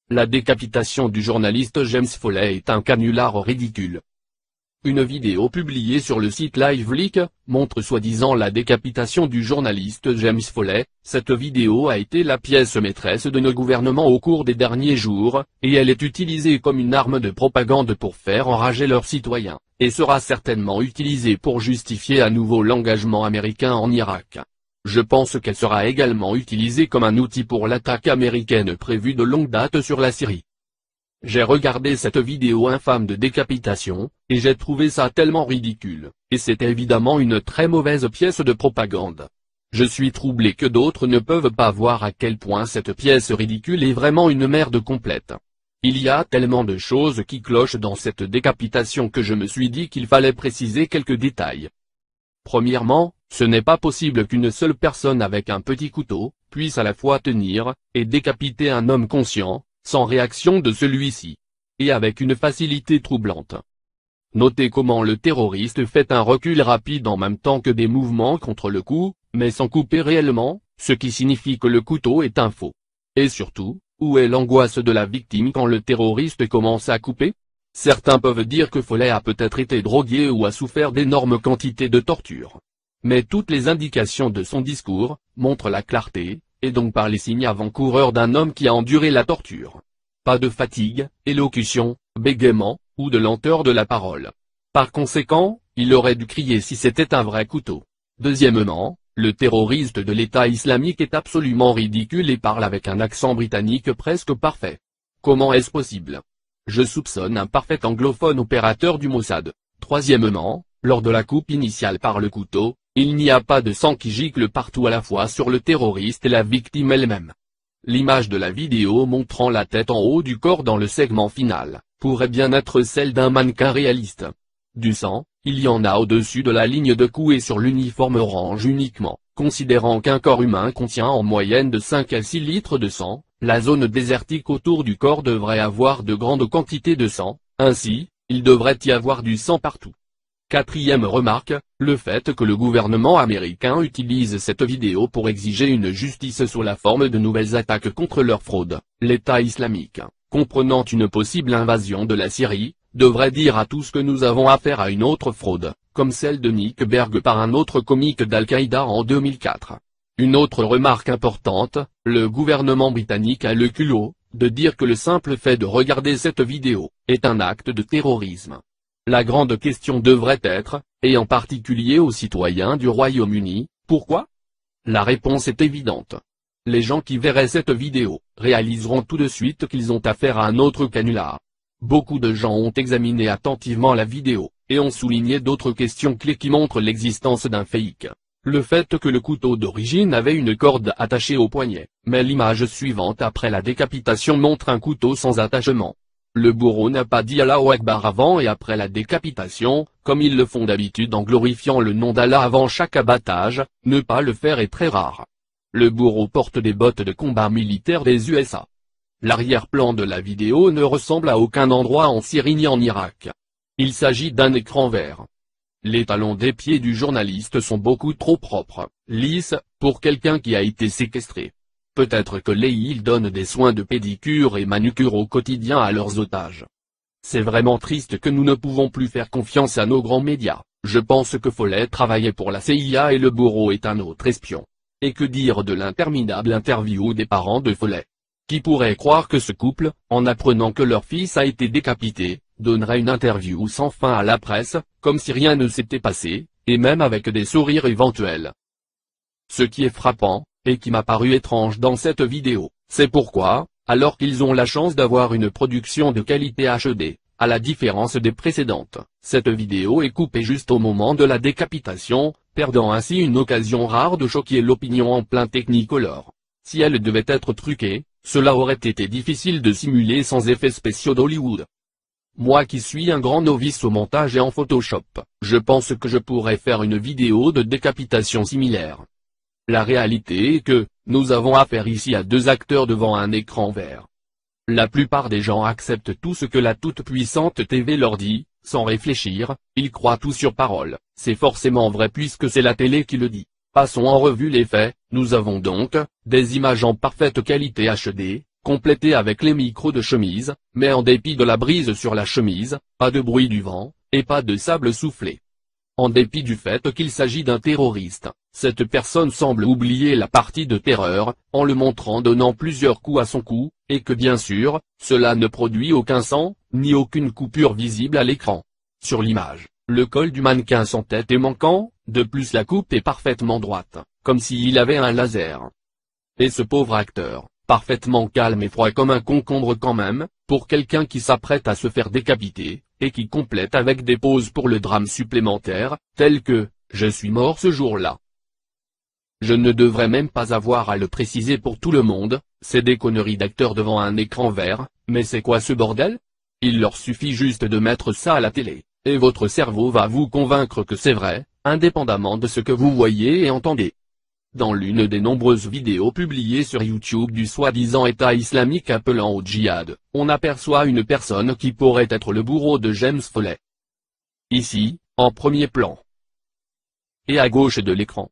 La décapitation du journaliste James Foley est un canular ridicule. Une vidéo publiée sur le site LiveLeak montre soi-disant la décapitation du journaliste James Foley. Cette vidéo a été la pièce maîtresse de nos gouvernements au cours des derniers jours, et elle est utilisée comme une arme de propagande pour faire enrager leurs citoyens, et sera certainement utilisée pour justifier à nouveau l'engagement américain en Irak. Je pense qu'elle sera également utilisée comme un outil pour l'attaque américaine prévue de longue date sur la Syrie. J'ai regardé cette vidéo infâme de décapitation, et j'ai trouvé ça tellement ridicule, et c'est évidemment une très mauvaise pièce de propagande. Je suis troublé que d'autres ne peuvent pas voir à quel point cette pièce ridicule est vraiment une merde complète. Il y a tellement de choses qui clochent dans cette décapitation que je me suis dit qu'il fallait préciser quelques détails. Premièrement, ce n'est pas possible qu'une seule personne avec un petit couteau puisse à la fois tenir et décapiter un homme conscient, sans réaction de celui-ci, et avec une facilité troublante. Notez comment le terroriste fait un recul rapide en même temps que des mouvements contre le cou, mais sans couper réellement, ce qui signifie que le couteau est un faux. Et surtout, où est l'angoisse de la victime quand le terroriste commence à couper? Certains peuvent dire que Foley a peut-être été drogué ou a souffert d'énormes quantités de torture. Mais toutes les indications de son discours montrent la clarté, et donc par les signes avant-coureurs d'un homme qui a enduré la torture. Pas de fatigue, élocution, bégaiement, ou de lenteur de la parole. Par conséquent, il aurait dû crier si c'était un vrai couteau. Deuxièmement, le terroriste de l'État islamique est absolument ridicule et parle avec un accent britannique presque parfait. Comment est-ce possible? Je soupçonne un parfait anglophone opérateur du Mossad. Troisièmement, lors de la coupe initiale par le couteau, il n'y a pas de sang qui gicle partout à la fois sur le terroriste et la victime elle-même. L'image de la vidéo montrant la tête en haut du corps dans le segment final pourrait bien être celle d'un mannequin réaliste. Du sang, il y en a au-dessus de la ligne de cou et sur l'uniforme orange uniquement. Considérant qu'un corps humain contient en moyenne de 5 à 6 litres de sang, la zone désertique autour du corps devrait avoir de grandes quantités de sang, ainsi, il devrait y avoir du sang partout. Quatrième remarque, le fait que le gouvernement américain utilise cette vidéo pour exiger une justice sous la forme de nouvelles attaques contre leur fraude, l'État islamique, comprenant une possible invasion de la Syrie, devrait dire à tous que nous avons affaire à une autre fraude, comme celle de Nick Berg par un autre comique d'Al-Qaïda en 2004. Une autre remarque importante, le gouvernement britannique a le culot de dire que le simple fait de regarder cette vidéo est un acte de terrorisme. La grande question devrait être, et en particulier aux citoyens du Royaume-Uni, pourquoi? La réponse est évidente. Les gens qui verraient cette vidéo réaliseront tout de suite qu'ils ont affaire à un autre canular. Beaucoup de gens ont examiné attentivement la vidéo, et ont souligné d'autres questions clés qui montrent l'existence d'un fake. Le fait que le couteau d'origine avait une corde attachée au poignet, mais l'image suivante après la décapitation montre un couteau sans attachement. Le bourreau n'a pas dit Allahu Akbar avant et après la décapitation, comme ils le font d'habitude en glorifiant le nom d'Allah avant chaque abattage, ne pas le faire est très rare. Le bourreau porte des bottes de combat militaires des USA. L'arrière-plan de la vidéo ne ressemble à aucun endroit en Syrie ni en Irak. Il s'agit d'un écran vert. Les talons des pieds du journaliste sont beaucoup trop propres, lisses, pour quelqu'un qui a été séquestré. Peut-être que ils donnent des soins de pédicure et manucure au quotidien à leurs otages. C'est vraiment triste que nous ne pouvons plus faire confiance à nos grands médias. Je pense que Foley travaillait pour la CIA et le bourreau est un autre espion. Et que dire de l'interminable interview des parents de Foley? Qui pourrait croire que ce couple, en apprenant que leur fils a été décapité, donnerait une interview sans fin à la presse, comme si rien ne s'était passé, et même avec des sourires éventuels. Ce qui est frappant, et qui m'a paru étrange dans cette vidéo, c'est pourquoi, alors qu'ils ont la chance d'avoir une production de qualité HD, à la différence des précédentes, cette vidéo est coupée juste au moment de la décapitation, perdant ainsi une occasion rare de choquer l'opinion en plein Technicolor. Si elle devait être truquée, cela aurait été difficile de simuler sans effets spéciaux d'Hollywood. Moi qui suis un grand novice au montage et en Photoshop, je pense que je pourrais faire une vidéo de décapitation similaire. La réalité est que, nous avons affaire ici à deux acteurs devant un écran vert. La plupart des gens acceptent tout ce que la toute-puissante TV leur dit, sans réfléchir, ils croient tout sur parole, c'est forcément vrai puisque c'est la télé qui le dit. Passons en revue les faits, nous avons donc, des images en parfaite qualité HD, complété avec les micros de chemise, mais en dépit de la brise sur la chemise, pas de bruit du vent, et pas de sable soufflé. En dépit du fait qu'il s'agit d'un terroriste, cette personne semble oublier la partie de terreur, en le montrant donnant plusieurs coups à son cou, et que bien sûr, cela ne produit aucun sang, ni aucune coupure visible à l'écran. Sur l'image, le col du mannequin sans tête est manquant, de plus la coupe est parfaitement droite, comme s'il avait un laser. Et ce pauvre acteur, parfaitement calme et froid comme un concombre quand même, pour quelqu'un qui s'apprête à se faire décapiter, et qui complète avec des poses pour le drame supplémentaire, telles que « je suis mort ce jour-là ». Je ne devrais même pas avoir à le préciser pour tout le monde, c'est des conneries d'acteurs devant un écran vert, mais c'est quoi ce bordel? Il leur suffit juste de mettre ça à la télé, et votre cerveau va vous convaincre que c'est vrai, indépendamment de ce que vous voyez et entendez. Dans l'une des nombreuses vidéos publiées sur YouTube du soi-disant État islamique appelant au djihad, on aperçoit une personne qui pourrait être le bourreau de James Foley. Ici, en premier plan. Et à gauche de l'écran,